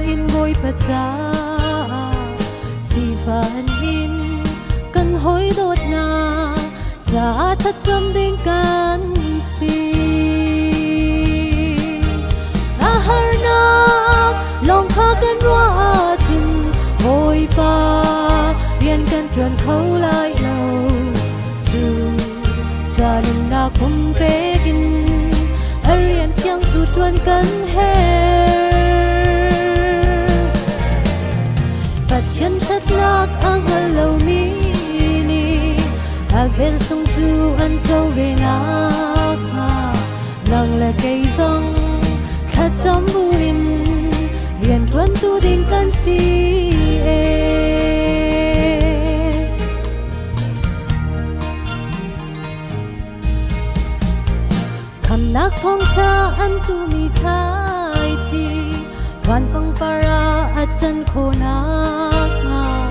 in ngôi bát giá si phản in cần hối đốt na giá thắt châm đến can si na har na lòng kha cần roa chim hối pa riêng cần truyền khâu lại lâu dù cha nên na cùng bé kinh riêng chẳng dù truyền cần hết và chân chất lạc ang lâu mi bên sông chu ăn châu về nát nàng là cây rong khát sớm buin liền tuân tu đình can si khăm nát thong cha ăn tu mi thái chi van pang para ajan khô nát nga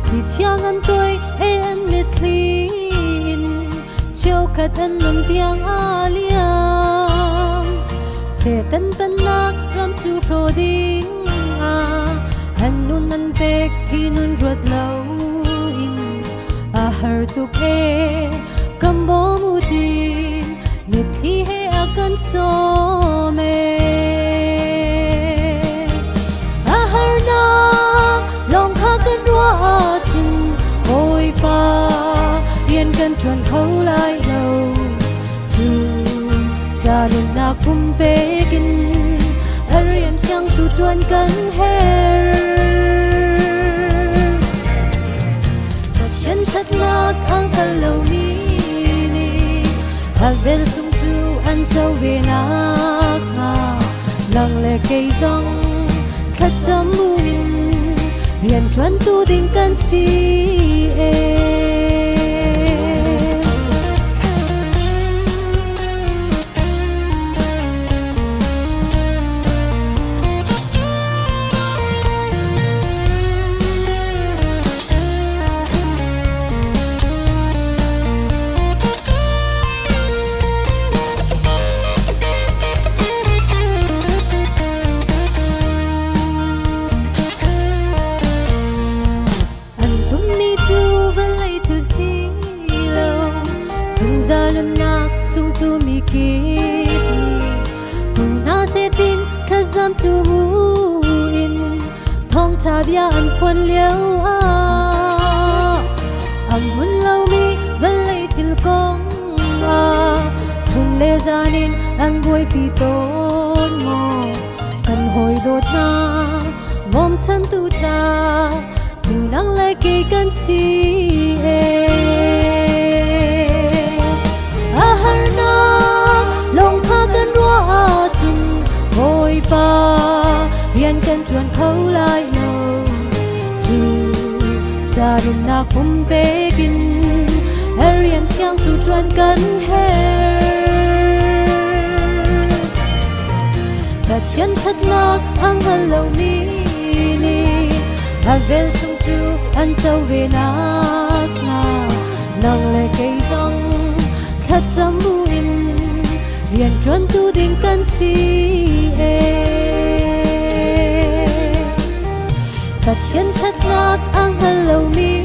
thì chiang ăn tôi em mệt li chiều khát ăn nôn tiếng aliam sẽ tân tân nát ram chu rô đinh ăn nôn ăn bек thì nôn ruột lâu in har tu ke cầm bó mu tin nít thi he akan so me har na lòng kha kan roa chung oi pa riêng cần truyền khâu lại lâu dù cha nên na cùng bé kinh riêng chẳng dù truyền cần hết và chân chất ngát ang thân lâu mi bên sung chu ăn châu về nát lăng lệ cây rong khát sớm buin riêng truyền tu đình can si sung tu mi kini tu na se tin khazam tu in thong cha bia an phun liao am mun lau mi valai til kong chun le janin an goi pi ton mo kan hoi do na mom chan tu cha tu nang lai ke kan si har na lòng kha cần roa chung ngồi pa riêng cần truyền khâu lại lâu dù cha đừng na cùng bé kinh riêng chẳng dù truyền cần hết và chân chất ngát ang lâu mi bên sông chu ăn châu về nát nàng lệ cây rong khát sớm buin riêng truyền tu đình can si và chân chất ngát ang lâu mi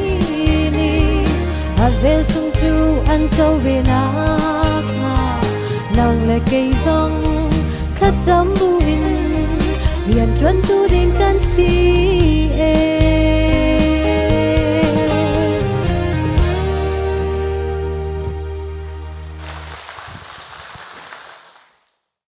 bên sông chu ăn châu về nát nàng lệ cây rong khát sớm buin riêng truyền tu đình can si